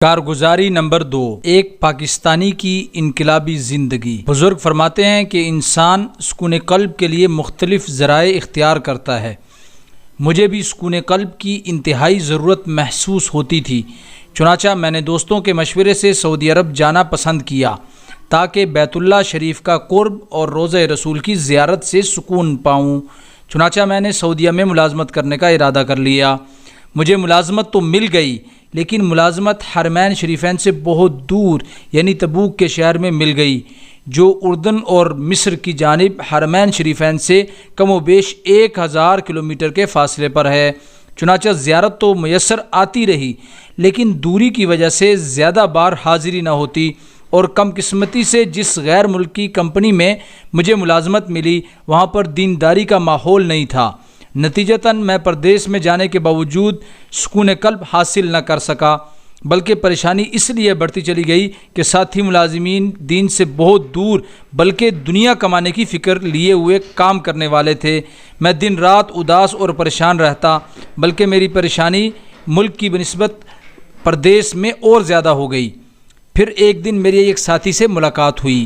کارگزاری number 2، ایک پاکستانی کی انقلابی زندگی۔ بزرگ فرماتے ہیں کہ انسان سکون قلب کے لیے مختلف ذرائع اختیار کرتا ہے۔ مجھے بھی سکون قلب کی انتہائی ضرورت محسوس ہوتی تھی، چنانچہ میں نے دوستوں کے مشورے سے سعودی عرب جانا پسند کیا تاکہ بیت اللہ شریف کا قرب اور روضہ رسول کی زیارت سے سکون پاؤں۔ چنانچہ میں نے سعودیہ میں ملازمت کرنے کا ارادہ کر لیا۔ مجھے ملازمت تو مل گئی، لیکن ملازمت حرمین شریفین سے بہت دور یعنی تبوک کے شہر میں مل گئی، جو اردن اور مصر کی جانب حرمین شریفین سے کم و بیش 1000 کلومیٹر کے فاصلے پر ہے۔ چنانچہ زیارت تو میسر آتی رہی، لیکن دوری کی وجہ سے زیادہ بار حاضری نہ ہوتی، اور کم قسمتی سے جس غیر ملکی کمپنی میں مجھے ملازمت ملی وہاں پر دینداری کا ماحول نہیں تھا۔ نتیجتاً میں پردیس میں جانے کے باوجود سکون قلب حاصل نہ کر سکا، بلکہ پریشانی اس لیے بڑھتی چلی گئی کہ ساتھی ملازمین دین سے بہت دور بلکہ دنیا کمانے کی فکر لیے ہوئے کام کرنے والے تھے۔ میں دن رات اداس اور پریشان رہتا، بلکہ میری پریشانی ملک کی بنسبت پردیس میں اور زیادہ ہو گئی۔ پھر ایک دن میری ایک ساتھی سے ملاقات ہوئی۔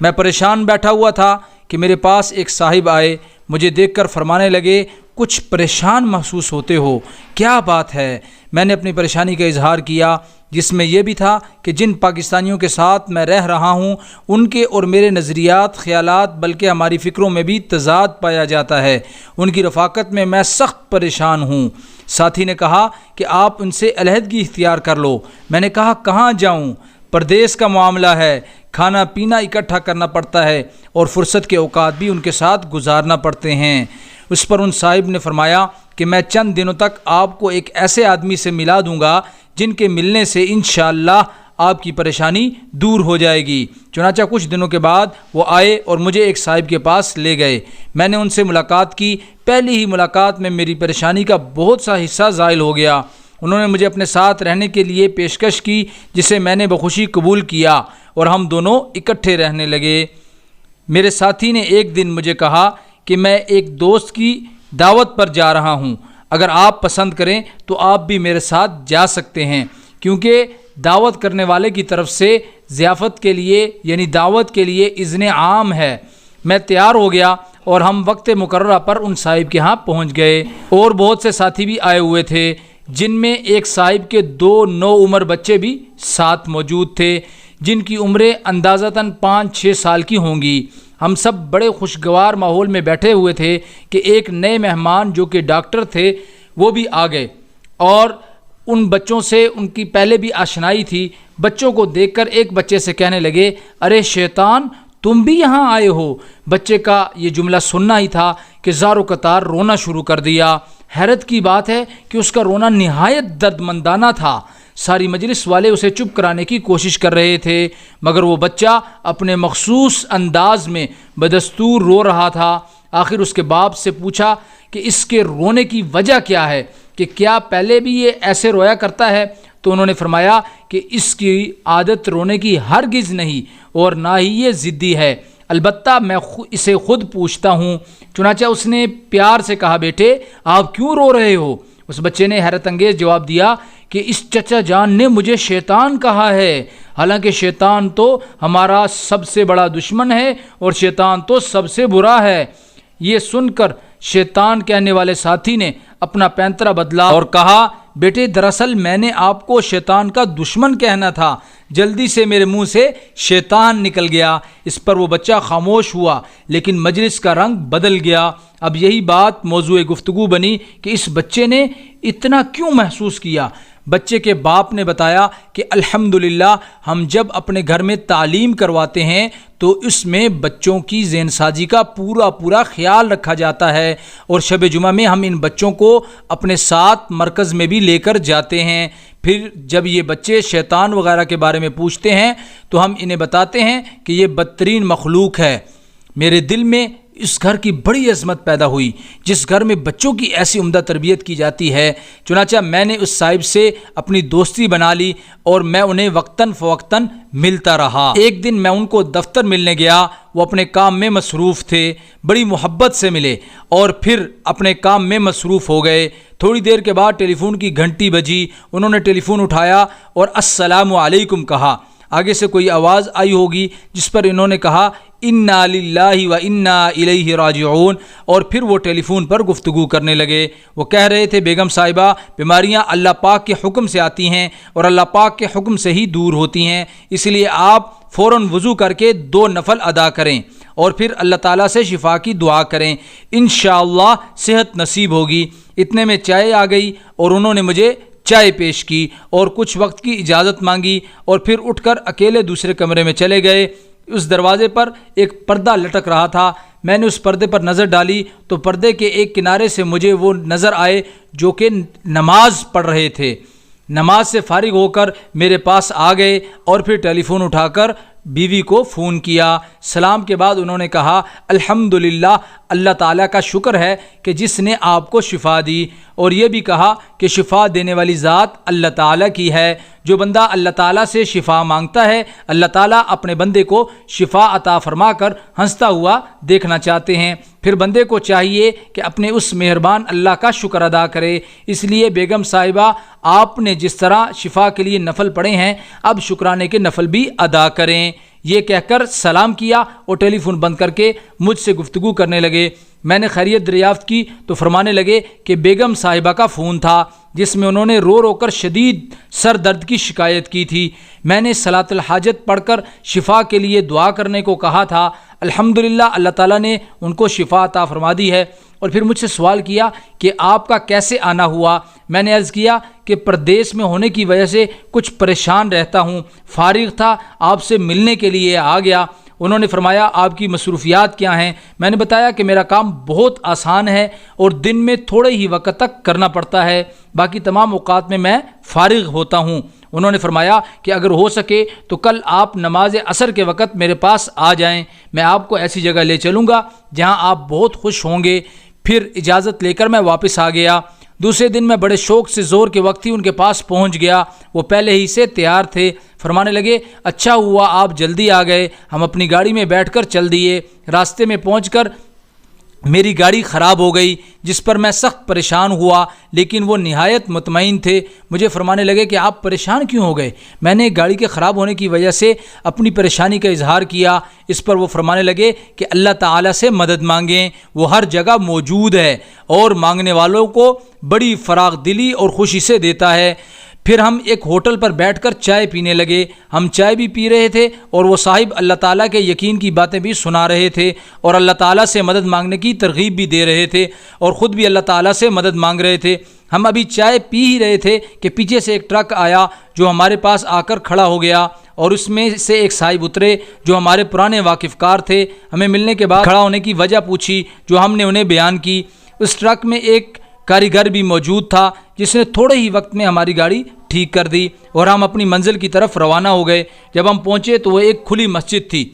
میں پریشان بیٹھا ہوا تھا کہ میرے پاس ایک صاحب آئے، مجھے دیکھ کر فرمانے لگے، کچھ پریشان محسوس ہوتے ہو، کیا بات ہے؟ میں نے اپنی پریشانی کا اظہار کیا، جس میں یہ بھی تھا کہ جن پاکستانیوں کے ساتھ میں رہ رہا ہوں ان کے اور میرے نظریات، خیالات بلکہ ہماری فکروں میں بھی تضاد پایا جاتا ہے۔ ان کی رفاقت میں سخت پریشان ہوں۔ ساتھی نے کہا کہ آپ ان سے علیحدگی اختیار کر لو۔ میں نے کہا کہاں جاؤں؟ پردیس کا معاملہ ہے، کھانا پینا اکٹھا کرنا پڑتا ہے اور فرصت کے اوقات بھی ان کے ساتھ گزارنا پڑتے ہیں۔ اس پر ان صاحب نے فرمایا کہ میں چند دنوں تک آپ کو ایک ایسے آدمی سے ملا دوں گا جن کے ملنے سے انشاءاللہ آپ کی پریشانی دور ہو جائے گی۔ چنانچہ کچھ دنوں کے بعد وہ آئے اور مجھے ایک صاحب کے پاس لے گئے۔ میں نے ان سے ملاقات کی۔ پہلی ہی ملاقات میں میری پریشانی کا بہت سا حصہ زائل ہو گیا۔ انہوں نے مجھے اپنے ساتھ رہنے کے لیے پیشکش کی، جسے میں نے بخوشی قبول کیا اور ہم دونوں اکٹھے رہنے لگے۔ میرے ساتھی نے ایک دن مجھے کہا کہ میں ایک دوست کی دعوت پر جا رہا ہوں، اگر آپ پسند کریں تو آپ بھی میرے ساتھ جا سکتے ہیں، کیونکہ دعوت کرنے والے کی طرف سے ضیافت کے لیے یعنی دعوت کے لیے اذن عام ہے۔ میں تیار ہو گیا اور ہم وقت مقررہ پر ان صاحب کے ہاں پہنچ گئے، اور بہت سے ساتھی بھی آئے ہوئے تھے، جن میں ایک صاحب کے 2 نوعمر بچے بھی ساتھ موجود تھے، جن کی عمریں اندازتاً 5-6 سال کی ہوں گی۔ ہم سب بڑے خوشگوار ماحول میں بیٹھے ہوئے تھے کہ ایک نئے مہمان جو کہ ڈاکٹر تھے وہ بھی آ گئے، اور ان بچوں سے ان کی پہلے بھی آشنائی تھی۔ بچوں کو دیکھ کر ایک بچے سے کہنے لگے، ارے شیطان، تم بھی یہاں آئے ہو؟ بچے کا یہ جملہ سننا ہی تھا کہ زارو قطار رونا شروع کر دیا۔ حیرت کی بات ہے کہ اس کا رونا نہایت دردمندانہ تھا۔ ساری مجلس والے اسے چپ کرانے کی کوشش کر رہے تھے، مگر وہ بچہ اپنے مخصوص انداز میں بدستور رو رہا تھا۔ آخر اس کے باپ سے پوچھا کہ اس کے رونے کی وجہ کیا ہے، کہ کیا پہلے بھی یہ ایسے رویا کرتا ہے؟ تو انہوں نے فرمایا کہ اس کی عادت رونے کی ہرگز نہیں، اور نہ ہی یہ ضدی ہے، البتہ میں اسے خود پوچھتا ہوں۔ چنانچہ اس نے پیار سے کہا، بیٹے آپ کیوں رو رہے ہو؟ اس بچے نے حیرت انگیز جواب دیا کہ اس چچا جان نے مجھے شیطان کہا ہے، حالانکہ شیطان تو ہمارا سب سے بڑا دشمن ہے اور شیطان تو سب سے برا ہے۔ یہ سن کر شیطان کہنے والے ساتھی نے اپنا پینترا بدلا اور کہا، بیٹے دراصل میں نے آپ کو شیطان کا دشمن کہنا تھا، جلدی سے میرے منہ سے شیطان نکل گیا۔ اس پر وہ بچہ خاموش ہوا، لیکن مجلس کا رنگ بدل گیا۔ اب یہی بات موضوع گفتگو بنی کہ اس بچے نے اتنا کیوں محسوس کیا۔ بچے کے باپ نے بتایا کہ الحمدللہ ہم جب اپنے گھر میں تعلیم کرواتے ہیں تو اس میں بچوں کی ذہن سازی کا پورا خیال رکھا جاتا ہے، اور شب جمعہ میں ہم ان بچوں کو اپنے ساتھ مرکز میں بھی لے کر جاتے ہیں۔ پھر جب یہ بچے شیطان وغیرہ کے بارے میں پوچھتے ہیں تو ہم انہیں بتاتے ہیں کہ یہ بدترین مخلوق ہے۔ میرے دل میں اس گھر کی بڑی عظمت پیدا ہوئی جس گھر میں بچوں کی ایسی عمدہ تربیت کی جاتی ہے۔ چنانچہ میں نے اس صاحب سے اپنی دوستی بنا لی اور میں انہیں وقتاً فوقتاً ملتا رہا۔ ایک دن میں ان کو دفتر ملنے گیا، وہ اپنے کام میں مصروف تھے، بڑی محبت سے ملے اور پھر اپنے کام میں مصروف ہو گئے۔ تھوڑی دیر کے بعد ٹیلی فون کی گھنٹی بجی، انہوں نے ٹیلی فون اٹھایا اور السلام علیکم کہا۔ آگے سے کوئی آواز آئی ہوگی جس پر انہوں نے کہا انا للہ و انا الیہ راجعون، اور پھر وہ ٹیلی فون پر گفتگو کرنے لگے۔ وہ کہہ رہے تھے بیگم صاحبہ بیماریاں اللہ پاک کے حکم سے آتی ہیں اور اللہ پاک کے حکم سے ہی دور ہوتی ہیں، اس لیے آپ فوراً وضو کر کے 2 نفل ادا کریں اور پھر اللہ تعالیٰ سے شفا کی دعا کریں، انشاءاللہ صحت نصیب ہوگی۔ اتنے میں چائے آ گئی اور انہوں نے مجھے چائے پیش کی اور کچھ وقت کی اجازت مانگی اور پھر اٹھ کر اکیلے دوسرے کمرے میں چلے گئے۔ اس دروازے پر ایک پردہ لٹک رہا تھا، میں نے اس پردے پر نظر ڈالی تو پردے کے ایک کنارے سے مجھے وہ نظر آئے جو کہ نماز پڑھ رہے تھے۔ نماز سے فارغ ہو کر میرے پاس آ گئے اور پھر ٹیلی فون اٹھا کر بیوی کو فون کیا۔ سلام کے بعد انہوں نے کہا الحمدللہ، اللہ تعالیٰ کا شکر ہے کہ جس نے آپ کو شفا دی، اور یہ بھی کہا کہ شفا دینے والی ذات اللہ تعالیٰ کی ہے۔ جو بندہ اللہ تعالیٰ سے شفا مانگتا ہے، اللہ تعالیٰ اپنے بندے کو شفا عطا فرما کر ہنستا ہوا دیکھنا چاہتے ہیں۔ پھر بندے کو چاہیے کہ اپنے اس مہربان اللہ کا شکر ادا کرے۔ اس لیے بیگم صاحبہ، آپ نے جس طرح شفا کے لیے نفل پڑھے ہیں، اب شکرانے کے نفل بھی ادا کریں۔ یہ کہہ کر سلام کیا اور ٹیلی فون بند کر کے مجھ سے گفتگو کرنے لگے۔ میں نے خیریت دریافت کی تو فرمانے لگے کہ بیگم صاحبہ کا فون تھا جس میں انہوں نے رو رو کر شدید سر درد کی شکایت کی تھی۔ میں نے صلاۃ الحاجت پڑھ کر شفا کے لیے دعا کرنے کو کہا تھا۔ الحمدللہ اللہ تعالیٰ نے ان کو شفا عطا فرما دی ہے۔ اور پھر مجھ سے سوال کیا کہ آپ کا کیسے آنا ہوا؟ میں نے عرض کیا کہ پردیس میں ہونے کی وجہ سے کچھ پریشان رہتا ہوں، فارغ تھا، آپ سے ملنے کے لیے آ گیا۔ انہوں نے فرمایا آپ کی مصروفیات کیا ہیں؟ میں نے بتایا کہ میرا کام بہت آسان ہے اور دن میں تھوڑے ہی وقت تک کرنا پڑتا ہے، باقی تمام اوقات میں میں فارغ ہوتا ہوں۔ انہوں نے فرمایا کہ اگر ہو سکے تو کل آپ نماز عصر کے وقت میرے پاس آ جائیں، میں آپ کو ایسی جگہ لے چلوں گا جہاں آپ بہت خوش ہوں گے۔ پھر اجازت لے کر میں واپس آ گیا۔ دوسرے دن میں بڑے شوق سے زور کے وقت ہی ان کے پاس پہنچ گیا، وہ پہلے ہی سے تیار تھے۔ فرمانے لگے اچھا ہوا آپ جلدی آ گئے، ہم اپنی گاڑی میں بیٹھ کر چل دیے۔ راستے میں پہنچ کر میری گاڑی خراب ہو گئی جس پر میں سخت پریشان ہوا، لیکن وہ نہایت مطمئن تھے۔ مجھے فرمانے لگے کہ آپ پریشان کیوں ہو گئے؟ میں نے گاڑی کے خراب ہونے کی وجہ سے اپنی پریشانی کا اظہار کیا۔ اس پر وہ فرمانے لگے کہ اللہ تعالیٰ سے مدد مانگیں، وہ ہر جگہ موجود ہے اور مانگنے والوں کو بڑی فراغ دلی اور خوشی سے دیتا ہے۔ پھر ہم ایک ہوٹل پر بیٹھ کر چائے پینے لگے۔ ہم چائے بھی پی رہے تھے اور وہ صاحب اللہ تعالیٰ کے یقین کی باتیں بھی سنا رہے تھے اور اللہ تعالیٰ سے مدد مانگنے کی ترغیب بھی دے رہے تھے اور خود بھی اللہ تعالیٰ سے مدد مانگ رہے تھے۔ ہم ابھی چائے پی ہی رہے تھے کہ پیچھے سے ایک ٹرک آیا جو ہمارے پاس آ کر کھڑا ہو گیا اور اس میں سے ایک صاحب اترے جو ہمارے پرانے واقف کار تھے۔ ہمیں ملنے کے بعد کھڑا ہونے کی وجہ پوچھی جو ہم نے انہیں بیان کی۔ اس ٹرک میں ایک کاریگر بھی موجود تھا جس نے تھوڑے ہی وقت میں ہماری گاڑی ٹھیک کر دی اور ہم اپنی منزل کی طرف روانہ ہو گئے۔ جب ہم پہنچے تو وہ ایک کھلی مسجد تھی۔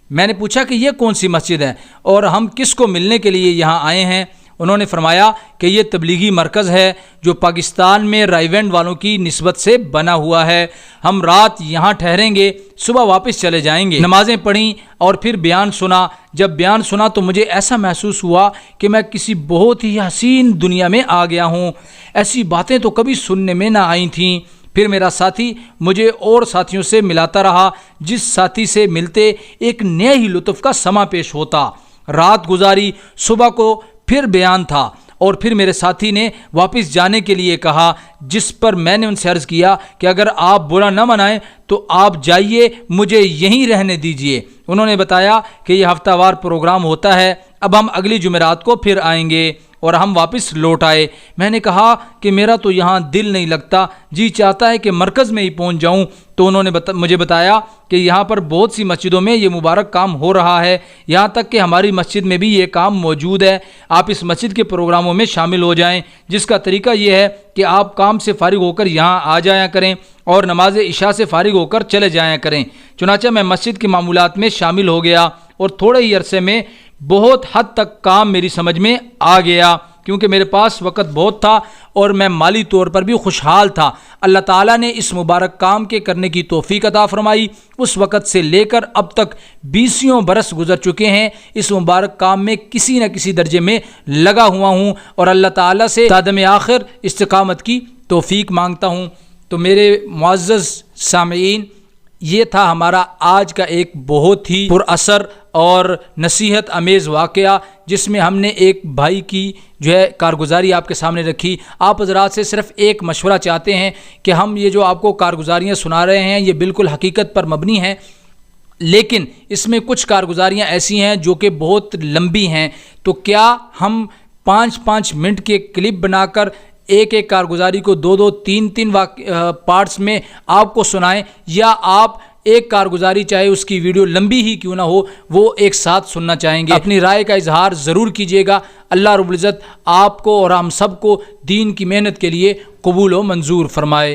میں نے پوچھا کہ یہ کون سی مسجد ہے اور ہم کس کو ملنے کے لیے یہاں آئے ہیں؟ انہوں نے فرمایا کہ یہ تبلیغی مرکز ہے جو پاکستان میں رائیونڈ والوں کی نسبت سے بنا ہوا ہے۔ ہم رات یہاں ٹھہریں گے، صبح واپس چلے جائیں گے۔ نمازیں پڑھیں اور پھر بیان سنا۔ جب بیان سنا تو مجھے ایسا محسوس ہوا کہ میں کسی بہت ہی حسین دنیا میں آ گیا ہوں، ایسی باتیں تو کبھی سننے میں نہ آئی تھیں۔ پھر میرا ساتھی مجھے اور ساتھیوں سے ملاتا رہا، جس ساتھی سے ملتے ایک نئے ہی لطف کا سما پیش ہوتا۔ رات گزاری، صبح کو پھر بیان تھا اور پھر میرے ساتھی نے واپس جانے کے لیے کہا، جس پر میں نے ان سے عرض کیا کہ اگر آپ برا نہ منائیں تو آپ جائیے، مجھے یہیں رہنے دیجیے۔ انہوں نے بتایا کہ یہ ہفتہ وار پروگرام ہوتا ہے، اب ہم اگلی جمعرات کو پھر آئیں گے، اور ہم واپس لوٹ آئے۔ میں نے کہا کہ میرا تو یہاں دل نہیں لگتا، جی چاہتا ہے کہ مرکز میں ہی پہنچ جاؤں۔ تو انہوں نے مجھے بتایا کہ یہاں پر بہت سی مسجدوں میں یہ مبارک کام ہو رہا ہے، یہاں تک کہ ہماری مسجد میں بھی یہ کام موجود ہے، آپ اس مسجد کے پروگراموں میں شامل ہو جائیں، جس کا طریقہ یہ ہے کہ آپ کام سے فارغ ہو کر یہاں آ جایا کریں اور نماز عشاء سے فارغ ہو کر چلے جایا کریں۔ چنانچہ میں مسجد کے معمولات میں شامل ہو گیا اور تھوڑے ہی عرصے میں بہت حد تک کام میری سمجھ میں آ گیا۔ کیونکہ میرے پاس وقت بہت تھا اور میں مالی طور پر بھی خوشحال تھا۔ اللہ تعالیٰ نے اس مبارک کام کے کرنے کی توفیق عطا فرمائی۔ اس وقت سے لے کر اب تک 20 برس گزر چکے ہیں، اس مبارک کام میں کسی نہ کسی درجے میں لگا ہوا ہوں اور اللہ تعالیٰ سے تادم آخر استقامت کی توفیق مانگتا ہوں۔ تو میرے معزز سامعین، یہ تھا ہمارا آج کا ایک بہت ہی پر اثر اور نصیحت امیز واقعہ، جس میں ہم نے ایک بھائی کی کارگزاری آپ کے سامنے رکھی۔ آپ حضرات سے صرف ایک مشورہ چاہتے ہیں کہ ہم یہ جو آپ کو کارگزاریاں سنا رہے ہیں یہ بالکل حقیقت پر مبنی ہیں، لیکن اس میں کچھ کارگزاریاں ایسی ہیں جو کہ بہت لمبی ہیں، تو کیا ہم 5 منٹ کے کلپ بنا کر ایک کارگزاری کو 2 3 پارٹس میں آپ کو سنائیں، یا آپ ایک کارگزاری چاہے اس کی ویڈیو لمبی ہی کیوں نہ ہو وہ ایک ساتھ سننا چاہیں گے؟ اپنی رائے کا اظہار ضرور کیجیے گا۔ اللہ رب العزت آپ کو اور ہم سب کو دین کی محنت کے لیے قبول و منظور فرمائے۔